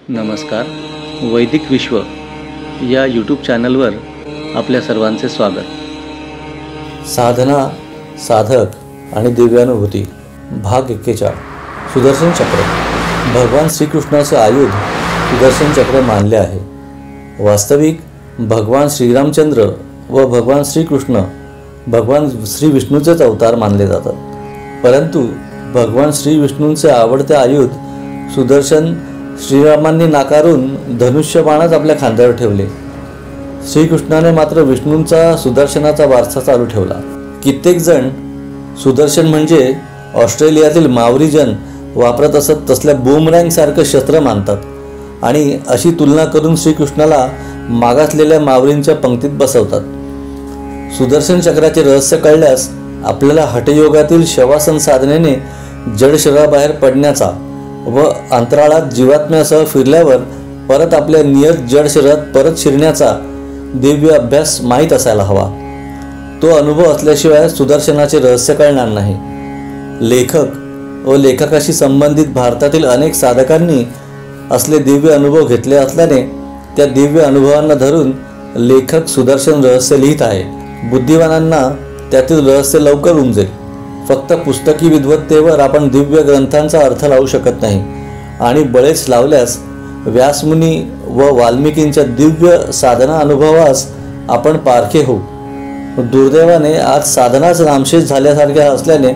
नमस्कार. वैदिक विश्व या यूट्यूब चॅनलवर आपल्या सर्वांचे स्वागत. साधना, साधक आणि दिव्यानुभूती भाग 41. सुदर्शन चक्र. भगवान श्रीकृष्णाचे आयुध सुदर्शन चक्र मानले आहे. वास्तविक भगवान श्रीरामचंद्र व भगवान श्रीकृष्ण भगवान श्री विष्णूचेच अवतार मानले जातात. परंतु भगवान श्री विष्णूंचे आवडते आयुध सुदर्शन श्रीरामांनी नाकारून धनुष्यबाणच आपल्या खांद्यावर ठेवले. श्रीकृष्णाने मात्र विष्णूंचा सुदर्शनाचा वारसा चालू ठेवला. कित्येक जण सुदर्शन म्हणजे ऑस्ट्रेलियातील मावरीजन वापरत असत तसल्या बूमरँगसारखं शस्त्र मानतात आणि अशी तुलना करून श्रीकृष्णाला मागासलेल्या मावरींच्या पंक्तीत बसवतात. सुदर्शन चक्राचे रहस्य कळल्यास आपल्याला हठयोगातील शवासन साधनेने जड शरीराबाहेर पडण्याचा व अंतराळात जीवात्म्यासह फिरल्यावर परत आपल्या नियत जड शरीरात परत शिरण्याचा दिव्य अभ्यास माहीत असायला हवा. तो अनुभव असल्याशिवाय सुदर्शनाचे रहस्य कळणार नाही. लेखक व लेखकाशी संबंधित भारतातील अनेक साधकांनी असले दिव्य अनुभव घेतले असल्याने त्या दिव्य अनुभवांना धरून लेखक सुदर्शन रहस्य लिहित आहे. बुद्धिवानांना त्यातील रहस्य लवकर उमजेल. फक्त पुस्तकी विद्वत्तेवर आपण दिव्य ग्रंथांचा अर्थ लावू शकत नाही आणि बळेच लावल्यास व्यासमुनी व वाल्मिकींच्या दिव्य साधना अनुभवास आपण पारखे होऊ. दुर्दैवाने आज साधनाच नामशेष झाल्यासारख्या असल्याने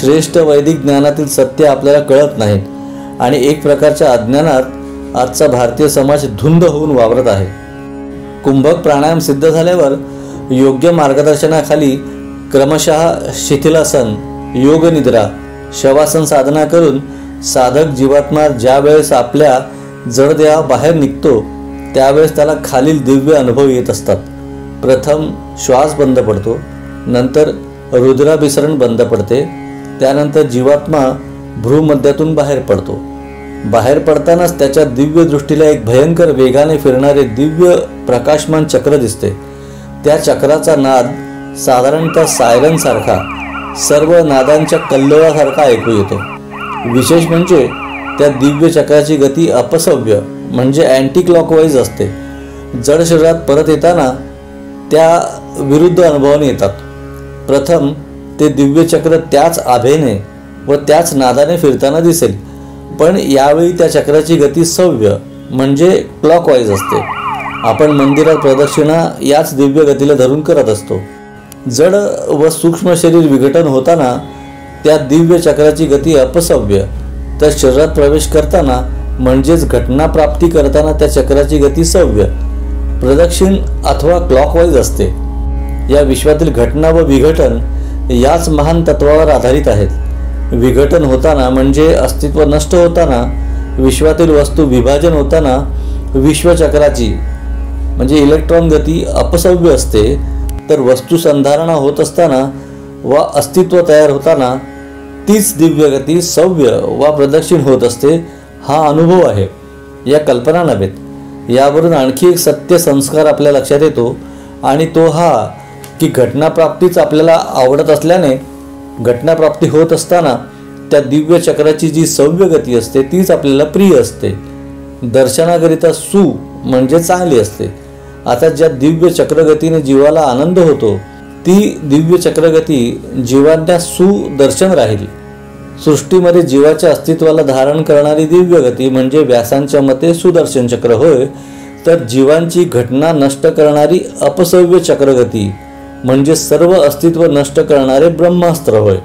श्रेष्ठ वैदिक ज्ञानातील सत्य आपल्याला कळत नाहीत आणि एक प्रकारच्या अज्ञानात आजचा भारतीय समाज धुंद होऊन वावरत आहे. कुंभक प्राणायाम सिद्ध झाल्यावर योग्य मार्गदर्शनाखाली क्रमशः शिथिलासन, योगनिद्रा, शवासन साधना करून साधक जीवात्मा ज्या वेळेस आपल्या जडदेहा बाहेर निघतो त्यावेळेस त्याला खालील दिव्य अनुभव येत असतात. प्रथम श्वास बंद पडतो, नंतर रुद्राभिसरण बंद पडते, त्यानंतर जीवात्मा भ्रूमध्यातून बाहेर पडतो. बाहेर पडतानाच त्याच्या दिव्य दृष्टीला एक भयंकर वेगाने फिरणारे दिव्य प्रकाशमान चक्र दिसते. त्या चक्राचा नाद साधारणतः सायरनसारखा सर्व नादांच्या कल्लोळासारखा ऐकू येतो. विशेष म्हणजे त्या दिव्य चक्राची गती अपसव्य म्हणजे अँटी क्लॉकवाईज असते. जड शरीरात परत येताना त्या विरुद्ध अनुभवाने येतात. प्रथम ते दिव्य चक्र त्याच आभेने व त्याच नादाने फिरताना दिसेल, पण यावेळी त्या चक्राची गती सव्य म्हणजे क्लॉकवाईज असते. आपण मंदिरात प्रदक्षिणा याच दिव्य गतीला धरून करत असतो. जड व सूक्ष्म शरीर विघटन होताना त्या दिव्य चक्राची गती अपसव्य, तर शरीरात प्रवेश करताना म्हणजेच घटनाप्राप्ती करताना त्या चक्राची गती सव्य प्रदक्षिण अथवा क्लॉकवाईज असते. या विश्वातील घटना व विघटन याच महान तत्वावर आधारित आहेत. विघटन होताना म्हणजे अस्तित्व नष्ट होताना, विश्वातील वस्तू विभाजन होताना विश्वचक्राची म्हणजे इलेक्ट्रॉन गती अपसव्य असते, तर वस्तू संधारणा होत असताना व अस्तित्व तयार होताना तीच दिव्य गती सव्य वा प्रदक्षिण होत असते. हा अनुभव आहे, या कल्पना नव्हेत. यावरून आणखी एक सत्य संस्कार आपल्या लक्षात येतो आणि तो हा की घटनाप्राप्तीच आपल्याला आवडत असल्याने घटनाप्राप्ती होत असताना त्या दिव्य चक्राची जी सव्य गती असते तीच आपल्याला प्रिय असते. दर्शनाकरिता सु म्हणजे चांगली असते. आता ज्या दिव्य चक्रगतीने जीवाला आनंद होतो ती दिव्य चक्रगती जीवांना सुदर्शन राहील. सृष्टीमध्ये जीवाच्या अस्तित्वाला धारण करणारी दिव्य गती म्हणजे व्यासांच्या मते सुदर्शन चक्र होय, तर जीवांची घटना नष्ट करणारी अपसव्य चक्रगती म्हणजे सर्व अस्तित्व नष्ट करणारे ब्रह्मास्त्र होय.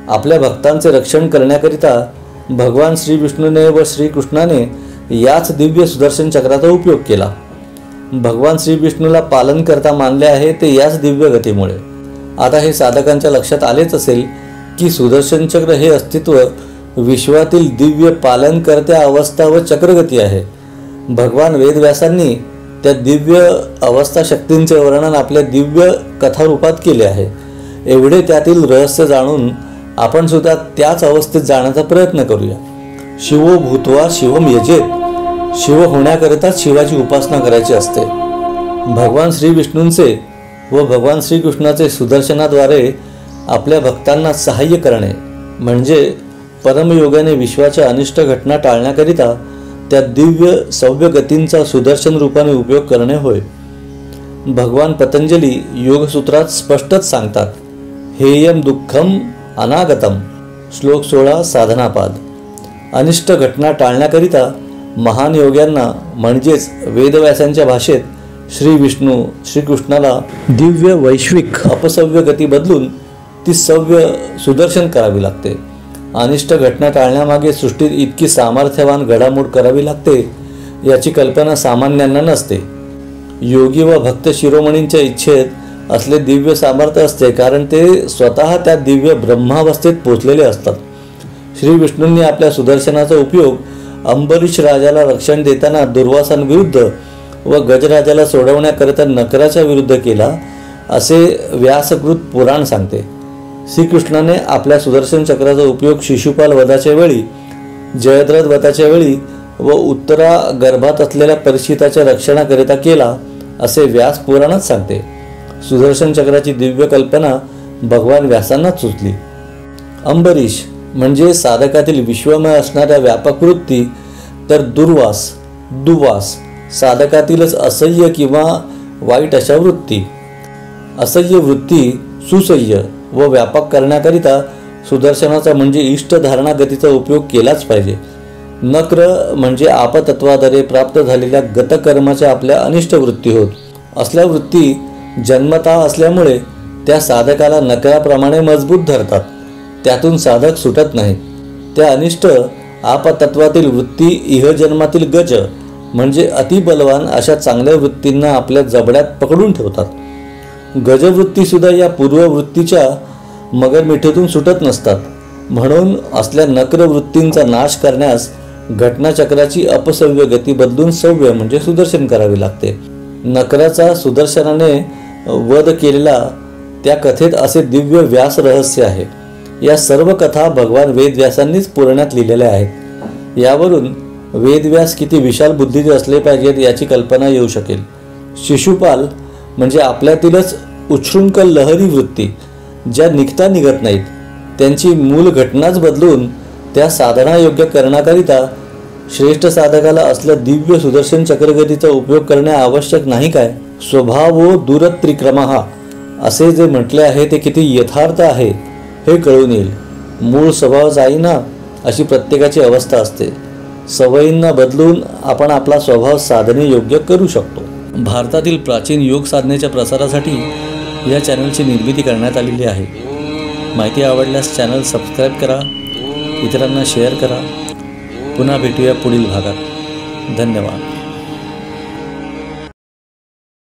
आपल्या भक्तांचे रक्षण करण्याकरिता भगवान श्री विष्णूने व श्रीकृष्णाने याच दिव्य सुदर्शन चक्राचा उपयोग केला. भगवान श्री विष्णूला पालन करता मानले आहे ते याच दिव्य गतीमुळे. आता हे साधकांच्या लक्षात आलेच असेल की सुदर्शन चक्र हे अस्तित्व विश्वातील दिव्य पालनकर्त्या अवस्था व चक्रगती आहे. भगवान वेदव्यासांनी त्या दिव्य अवस्था शक्तींचे वर्णन आपल्या दिव्य कथारूपात केले आहे. एवढे त्यातील रहस्य जाणून आपण सुद्धा त्याच अवस्थेत जाण्याचा प्रयत्न करूया. शिवो भूत्वा शिवम यजेत. शिव होण्याकरिताच शिवाची उपासना करायची असते. भगवान श्री विष्णूंचे व भगवान श्रीकृष्णाचे सुदर्शनाद्वारे आपल्या भक्तांना सहाय्य करणे म्हणजे परमयोगाने विश्वाच्या अनिष्ट घटना टाळण्याकरिता त्या दिव्य सव्य गतींचा सुदर्शन रूपाने उपयोग करणे होय. भगवान पतंजली योगसूत्रात स्पष्टच सांगतात, हेयम दुःखम अनागतम. श्लोक 16 साधनापाद. अनिष्ट घटना टाळण्याकरिता महान योग्यांना म्हणजेच वेदव्यासांच्या भाषेत श्री विष्णू श्रीकृष्णाला दिव्य वैश्विक अपसव्य गती बदलून ती सव्य सुदर्शन करावी लागते. अनिष्ट घटना टाळण्यामागे सृष्टीत इतकी सामर्थ्यवान घडामोड करावी लागते याची कल्पना सामान्यांना नसते. योगी व भक्त शिरोमणींच्या इच्छेत असले दिव्य सामर्थ्य असते, कारण ते स्वतः त्या दिव्य ब्रह्मावस्थेत पोचलेले असतात. श्री विष्णूंनी आपल्या सुदर्शनाचा उपयोग अंबरीश राजाला रक्षण देताना दुर्वासांविरुद्ध व गजराजाला सोडवण्याकरिता नकराच्या विरुद्ध केला असे व्यासकृत पुराण सांगते. श्रीकृष्णाने आपल्या सुदर्शन चक्राचा उपयोग शिशुपाल वधाच्या वेळी, जयद्रथ वधाच्या वेळी व उत्तरा गर्भात असलेल्या परीक्षिताच्या रक्षणाकरिता केला असे व्यास पुराणात सांगते. सुदर्शन चक्राची दिव्य कल्पना भगवान व्यासांनाच सुचली. अंबरीश म्हणजे साधकातील विश्वमय असणाऱ्या व्यापक वृत्ती, तर दुर्वास साधकातीलच असह्य किंवा वाईट अशा वृत्ती. असह्य वृत्ती सुसह्य व व्यापक करण्याकरिता सुदर्शनाचा म्हणजे इष्टधारणा गतीचा उपयोग केलाच पाहिजे. नक्र म्हणजे आपतत्वाद्वारे प्राप्त झालेल्या गतकर्माच्या आपल्या अनिष्ट वृत्ती होत. असल्या वृत्ती जन्मतः असल्यामुळे त्या साधकाला नकराप्रमाणे मजबूत धरतात. त्यातून साधक सुटत नाहीत. त्या अनिष्ट आपतत्वातील वृत्ती इहजन्मातील गज म्हणजे अतिबलवान अशा चांगल्या वृत्तींना आपल्या जबड्यात पकडून ठेवतात. गजवृत्तीसुद्धा या पूर्ववृत्तीच्या मगरमिठीतून सुटत नसतात. म्हणून असल्या नक्रवृत्तींचा नाश करण्यास घटनाचक्राची अपसव्य गती बदलून सव्य म्हणजे सुदर्शन करावी लागते. नकराचा सुदर्शनाने वध केलेला त्या कथेत असे दिव्य व्यास रहस्य आहे. या सर्व कथा भगवान वेदव्यासांनीच पुराणात लिहिलेल्या आहेत. यावरून वेदव्यास किती विशाल बुद्धीचे असले पाहिजेत याची कल्पना येऊ शकेल. शिशुपाल म्हणजे आपल्यातीलच उच्छृंखल लहरी वृत्ती ज्या निघता निघत नाहीत, त्यांची मूल घटनाच बदलून त्या साधनायोग्य करण्याकरिता श्रेष्ठ साधकाला असलं दिव्य सुदर्शन चक्रगतीचा उपयोग करणे आवश्यक नाही काय? स्वभावो दूरत्रिक्रमः असे जे म्हटले आहे ते किती यथार्थ आहे हे कळून येईल. मूळ स्वभाव जाईना अशी प्रत्येकाची अवस्था असते. सवयींना बदलून आपण आपला स्वभाव साधने योग्य करू शकतो. भारतातील प्राचीन योग साधनेच्या प्रसारासाठी या चॅनलची निर्मिती करण्यात आलेली आहे. माहिती आवडल्यास चॅनल सबस्क्राईब करा, इतरांना शेअर करा. पुन्हा भेटूया पुढील भागात. धन्यवाद.